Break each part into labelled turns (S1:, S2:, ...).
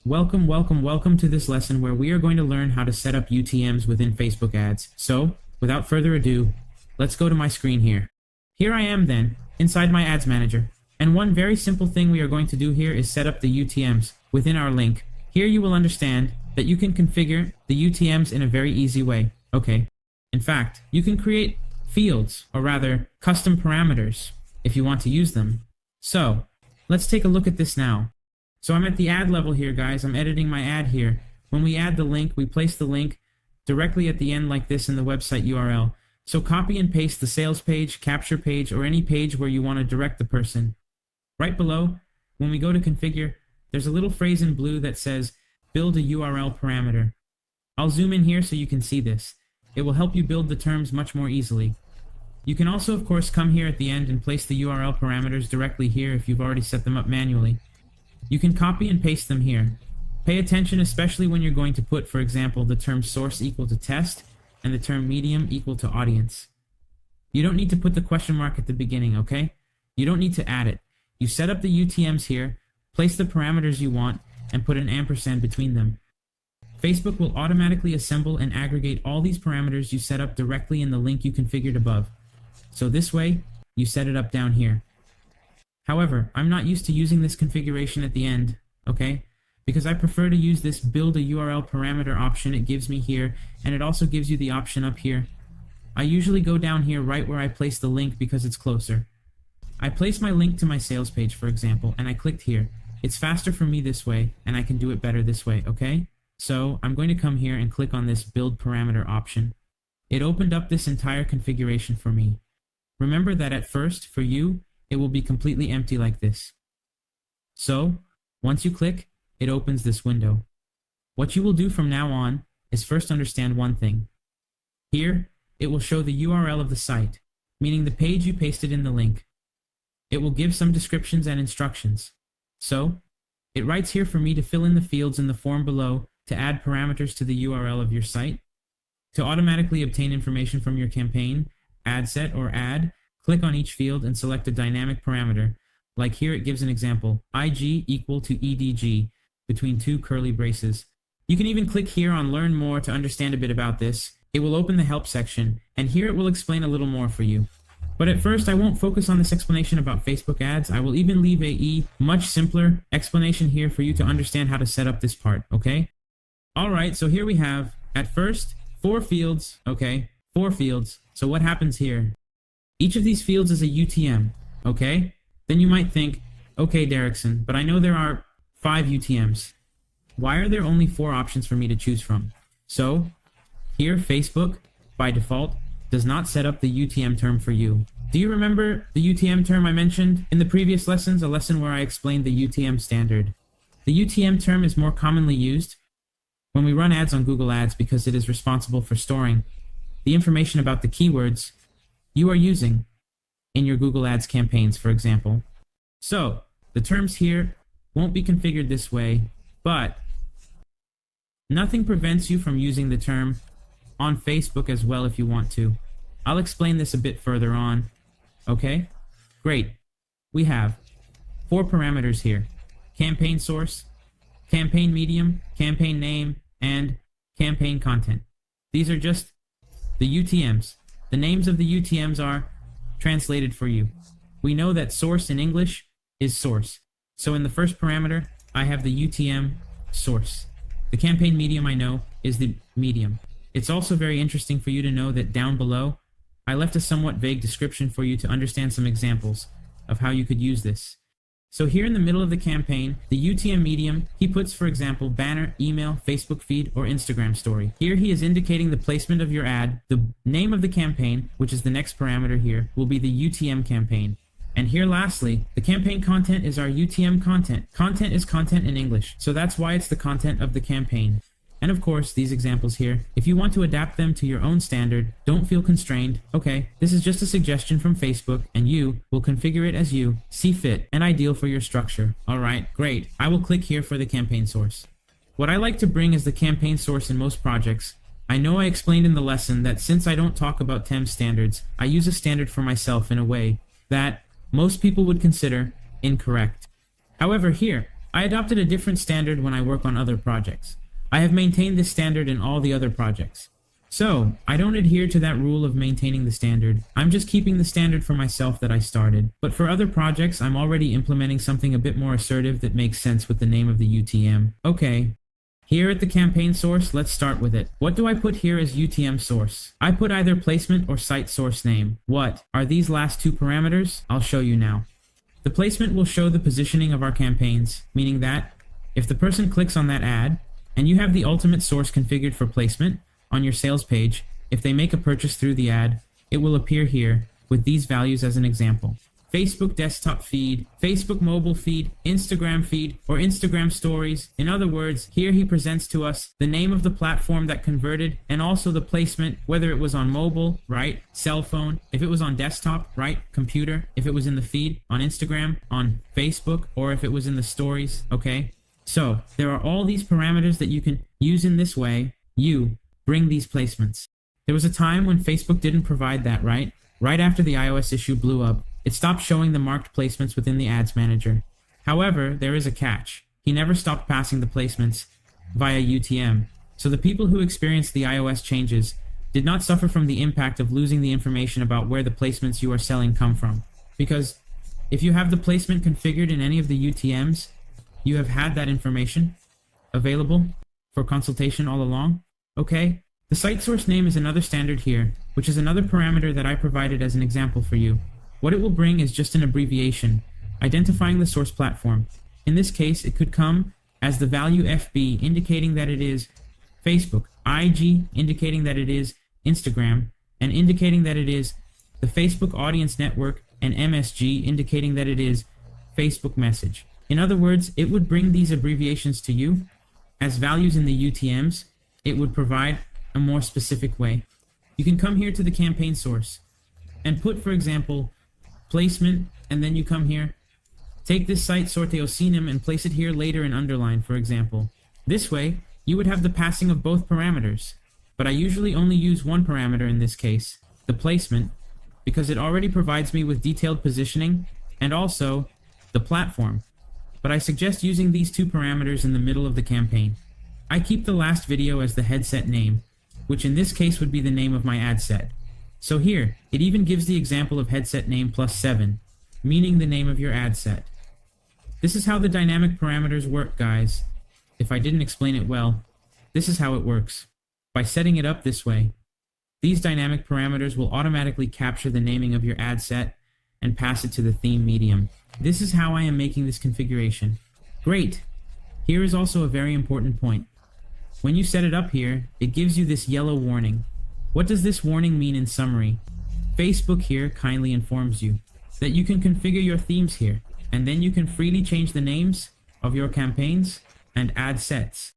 S1: Welcome to this lesson where we are going to learn how to set up UTMs within Facebook ads. So, without further ado, let's go to my screen here. Here I am then, inside my ads manager. And one very simple thing we are going to do here is set up the UTMs within our link. Here you will understand that you can configure the UTMs in a very easy way. Okay. In fact, you can create fields, or rather, custom parameters, if you want to use them. So, let's take a look at this now. So I'm at the ad level here, guys. I'm editing my ad here. When we add the link, we place the link directly at the end like this in the website URL. So copy and paste the sales page, capture page, or any page where you want to direct the person. Right below, when we go to configure, there's a little phrase in blue that says, build a URL parameter. I'll zoom in here so you can see this. It will help you build the terms much more easily. You can also, of course, come here at the end and place the URL parameters directly here if you've already set them up manually. You can copy and paste them here. Pay attention especially when you're going to put, for example, the term source equal to test and the term medium equal to audience. You don't need to put the question mark at the beginning, okay? You don't need to add it. You set up the UTMs here, place the parameters you want, and put an ampersand between them. Facebook will automatically assemble and aggregate all these parameters you set up directly in the link you configured above. So this way, you set it up down here. However, I'm not used to using this configuration at the end, okay? Because I prefer to use this build a URL parameter option it gives me here, and it also gives you the option up here. I usually go down here right where I place the link because it's closer. I place my link to my sales page, for example, and I clicked here. It's faster for me this way, and I can do it better this way, okay? So I'm going to come here and click on this build parameter option. It opened up this entire configuration for me. Remember that at first, for you, it will be completely empty like this. So, once you click, it opens this window. What you will do from now on is first understand one thing. Here, it will show the URL of the site, meaning the page you pasted in the link. It will give some descriptions and instructions. So, it writes here for me to fill in the fields in the form below to add parameters to the URL of your site, to automatically obtain information from your campaign, ad set, or ad. Click on each field and select a dynamic parameter. Like here it gives an example, IG equal to EDG, between two curly braces. You can even click here on Learn More to understand a bit about this. It will open the help section, and here it will explain a little more for you. But at first I won't focus on this explanation about Facebook ads. I will even leave a much simpler explanation here for you to understand how to set up this part, okay? Alright, so here we have, at first, 4 fields, okay? 4 fields. So what happens here? Each of these fields is a UTM, okay? Then you might think, okay, Derrickson, but I know there are 5 UTMs. Why are there only 4 options for me to choose from? So, here Facebook, by default, does not set up the UTM term for you. Do you remember the UTM term I mentioned in the previous lessons, a lesson where I explained the UTM standard? The UTM term is more commonly used when we run ads on Google Ads because it is responsible for storing the information about the keywords you are using in your Google Ads campaigns, for example. So, the terms here won't be configured this way, but nothing prevents you from using the term on Facebook as well if you want to. I'll explain this a bit further on. Okay? Great. We have 4 parameters here. Campaign source, campaign medium, campaign name, and campaign content. These are just the UTMs. The names of the UTMs are translated for you. We know that source in English is source. So in the first parameter, I have the UTM source. The campaign medium I know is the medium. It's also very interesting for you to know that down below, I left a somewhat vague description for you to understand some examples of how you could use this. So here in the middle of the campaign, the UTM medium, he puts, for example, banner, email, Facebook feed, or Instagram story. Here he is indicating the placement of your ad. The name of the campaign, which is the next parameter here, will be the UTM campaign. And here lastly, the campaign content is our UTM content. Content is content in English, so that's why it's the content of the campaign. And of course, these examples here, if you want to adapt them to your own standard, don't feel constrained. Okay, this is just a suggestion from Facebook, and you will configure it as you see fit and ideal for your structure. Alright, great. I will click here for the campaign source. What I like to bring is the campaign source in most projects. I know I explained in the lesson that since I don't talk about TEM standards, I use a standard for myself in a way that most people would consider incorrect. However, here, I adopted a different standard when I work on other projects. I have maintained this standard in all the other projects. So, I don't adhere to that rule of maintaining the standard. I'm just keeping the standard for myself that I started. But for other projects, I'm already implementing something a bit more assertive that makes sense with the name of the UTM. Okay. Here at the campaign source, let's start with it. What do I put here as UTM source? I put either placement or site source name. What are these last two parameters? I'll show you now. The placement will show the positioning of our campaigns, meaning that if the person clicks on that ad, and you have the ultimate source configured for placement on your sales page, if they make a purchase through the ad, it will appear here with these values as an example. Facebook desktop feed, Facebook mobile feed, Instagram feed, or Instagram stories. In other words, here he presents to us the name of the platform that converted and also the placement, whether it was on mobile, right, cell phone, if it was on desktop, right, computer, if it was in the feed, on Instagram, on Facebook, or if it was in the stories, okay? So, there are all these parameters that you can use in this way. You bring these placements. There was a time when Facebook didn't provide that, right? Right after the iOS issue blew up, it stopped showing the marked placements within the Ads Manager. However, there is a catch. He never stopped passing the placements via UTM. So the people who experienced the iOS changes did not suffer from the impact of losing the information about where the placements you are selling come from. Because if you have the placement configured in any of the UTMs, you have had that information available for consultation all along. Okay? The site source name is another standard here, which is another parameter that I provided as an example for you. What it will bring is just an abbreviation, identifying the source platform. In this case, it could come as the value FB, indicating that it is Facebook, IG, indicating that it is Instagram, and indicating that it is the Facebook Audience Network, and MSG, indicating that it is Facebook Message. In other words, it would bring these abbreviations to you as values in the UTMs. It would provide a more specific way. You can come here to the campaign source and put, for example, placement, and then you come here, take this site sorteocinem and place it here later in underline, for example. This way, you would have the passing of both parameters, but I usually only use one parameter in this case, the placement, because it already provides me with detailed positioning and also the platform. But I suggest using these two parameters in the middle of the campaign. I keep the last video as the headset name, which in this case would be the name of my ad set. So here, it even gives the example of headset name plus 7, meaning the name of your ad set. This is how the dynamic parameters work, guys. If I didn't explain it well, this is how it works. By setting it up this way, these dynamic parameters will automatically capture the naming of your ad set and pass it to the theme medium. This is how I am making this configuration. Great! Here is also a very important point. When you set it up here, it gives you this yellow warning. What does this warning mean in summary? Facebook here kindly informs you that you can configure your themes here, and then you can freely change the names of your campaigns and ad sets.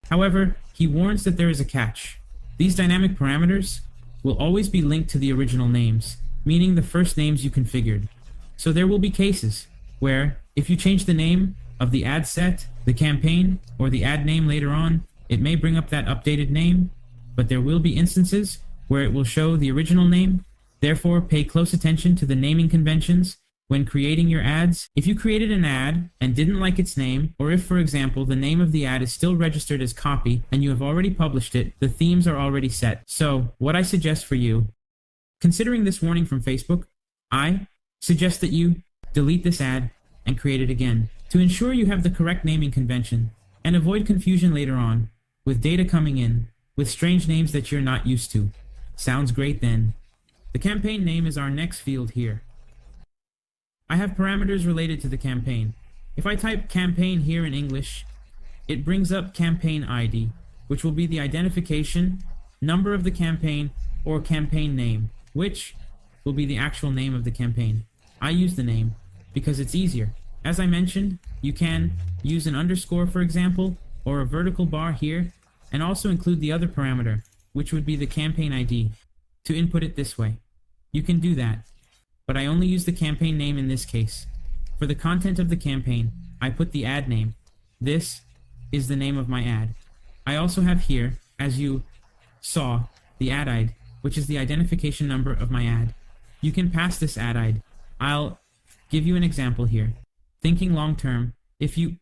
S1: However, he warns that there is a catch. These dynamic parameters will always be linked to the original names, meaning the first names you configured. So there will be cases where, if you change the name of the ad set, the campaign, or the ad name later on, it may bring up that updated name, but there will be instances where it will show the original name. Therefore, pay close attention to the naming conventions when creating your ads. If you created an ad and didn't like its name, or if, for example, the name of the ad is still registered as copy and you have already published it, the themes are already set. So, what I suggest for you, considering this warning from Facebook, I suggest that you delete this ad and create it again to ensure you have the correct naming convention and avoid confusion later on with data coming in with strange names that you're not used to. Sounds great then. The campaign name is our next field here. I have parameters related to the campaign. If I type campaign here in English, it brings up campaign ID, which will be the identification number of the campaign or campaign name, which will be the actual name of the campaign. I use the name because it's easier. As I mentioned, you can use an underscore, for example, or a vertical bar here, and also include the other parameter, which would be the campaign ID, to input it this way. You can do that, but I only use the campaign name in this case. For the content of the campaign, I put the ad name. This is the name of my ad. I also have here, as you saw, the ad ID, which is the identification number of my ad. You can pass this ad ID. I'll give you an example here. Thinking long term, if you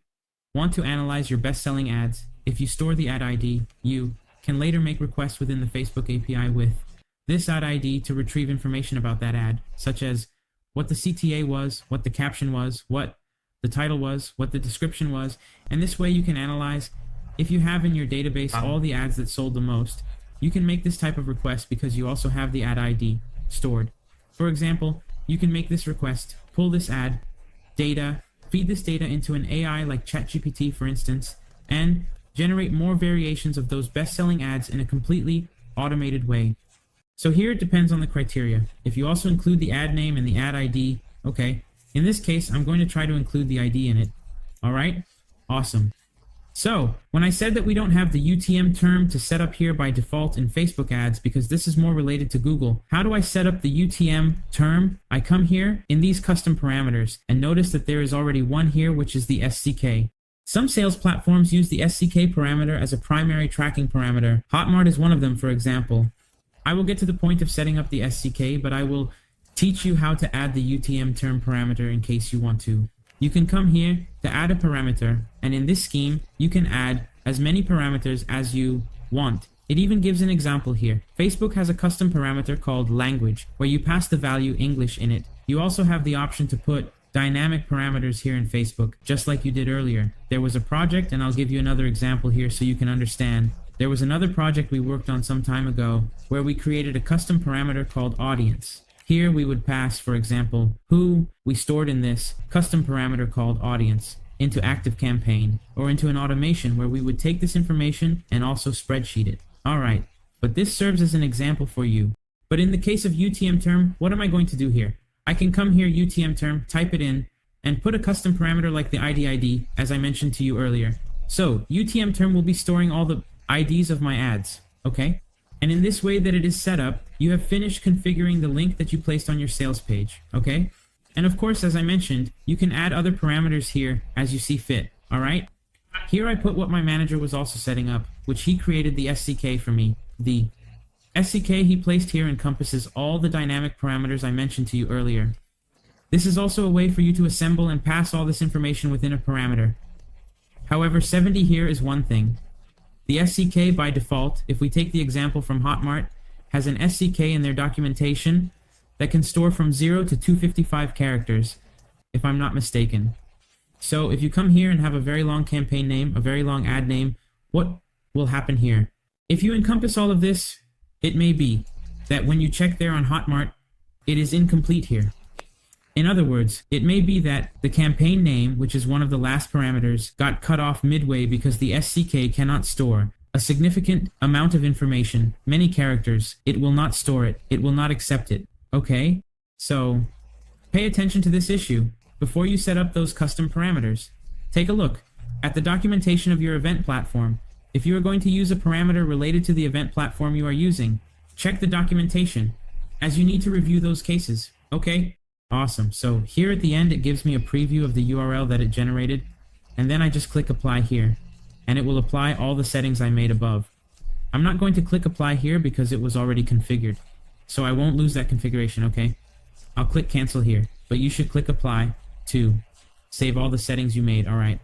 S1: want to analyze your best-selling ads, if you store the ad ID, you can later make requests within the Facebook API with this ad ID to retrieve information about that ad, such as what the CTA was, what the caption was, what the title was, what the description was, and this way you can analyze if you have in your database all the ads that sold the most. You can make this type of request because you also have the ad ID stored. For example, you can make this request, pull this ad data, feed this data into an AI like ChatGPT for instance, and generate more variations of those best-selling ads in a completely automated way. So here it depends on the criteria. If you also include the ad name and the ad ID, okay. In this case, I'm going to try to include the ID in it. Alright? Awesome. So, when I said that we don't have the UTM term to set up here by default in Facebook ads because this is more related to Google, how do I set up the UTM term? I come here in these custom parameters and notice that there is already one here, which is the SCK. Some sales platforms use the SCK parameter as a primary tracking parameter. Hotmart is one of them, for example. I will get to the point of setting up the SCK, but I will teach you how to add the UTM term parameter in case you want to. You can come here to add a parameter, and in this scheme, you can add as many parameters as you want. It even gives an example here. Facebook has a custom parameter called language, where you pass the value English in it. You also have the option to put dynamic parameters here in Facebook, just like you did earlier. There was a project, and I'll give you another example here so you can understand. There was another project we worked on some time ago where we created a custom parameter called audience. Here we would pass, for example, who we stored in this custom parameter called audience into ActiveCampaign or into an automation where we would take this information and also spreadsheet it. Alright, but this serves as an example for you. But in the case of UTM term, what am I going to do here? I can come here UTM term, type it in, and put a custom parameter like the ID as I mentioned to you earlier. So UTM term will be storing all the IDs of my ads, okay? And in this way that it is set up, you have finished configuring the link that you placed on your sales page, okay? And of course, as I mentioned, you can add other parameters here as you see fit, alright? Here I put what my manager was also setting up, which he created the SCK for me. The SCK he placed here encompasses all the dynamic parameters I mentioned to you earlier. This is also a way for you to assemble and pass all this information within a parameter. However, 70 here is one thing. The SCK by default, if we take the example from Hotmart, has an SCK in their documentation that can store from 0 to 255 characters, if I'm not mistaken. So if you come here and have a very long campaign name, a very long ad name, what will happen here? If you encompass all of this, it may be that when you check there on Hotmart, it is incomplete here. In other words, it may be that the campaign name, which is one of the last parameters, got cut off midway because the SCK cannot store a significant amount of information, many characters. It will not store it. It will not accept it. Okay? So, pay attention to this issue before you set up those custom parameters. Take a look at the documentation of your event platform. If you are going to use a parameter related to the event platform you are using, check the documentation, as you need to review those cases. Okay? Awesome. So here at the end, it gives me a preview of the URL that it generated, and then I just click apply here, and it will apply all the settings I made above. I'm not going to click apply here because it was already configured, so I won't lose that configuration, okay? I'll click cancel here, but you should click apply to save all the settings you made. Alright,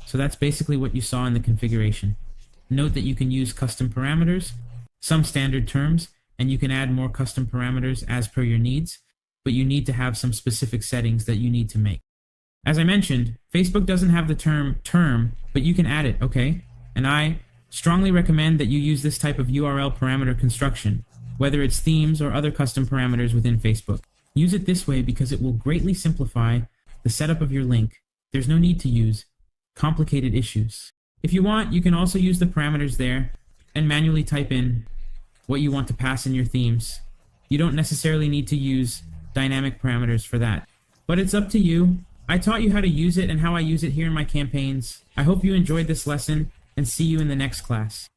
S1: so that's basically what you saw in the configuration. Note that you can use custom parameters, some standard terms, and you can add more custom parameters as per your needs, but you need to have some specific settings that you need to make. As I mentioned, Facebook doesn't have the term, but you can add it, okay? And I strongly recommend that you use this type of URL parameter construction, whether it's themes or other custom parameters within Facebook. Use it this way because it will greatly simplify the setup of your link. There's no need to use complicated issues. If you want, you can also use the parameters there and manually type in what you want to pass in your themes. You don't necessarily need to use dynamic parameters for that, but it's up to you. I taught you how to use it and how I use it here in my campaigns. I hope you enjoyed this lesson and see you in the next class.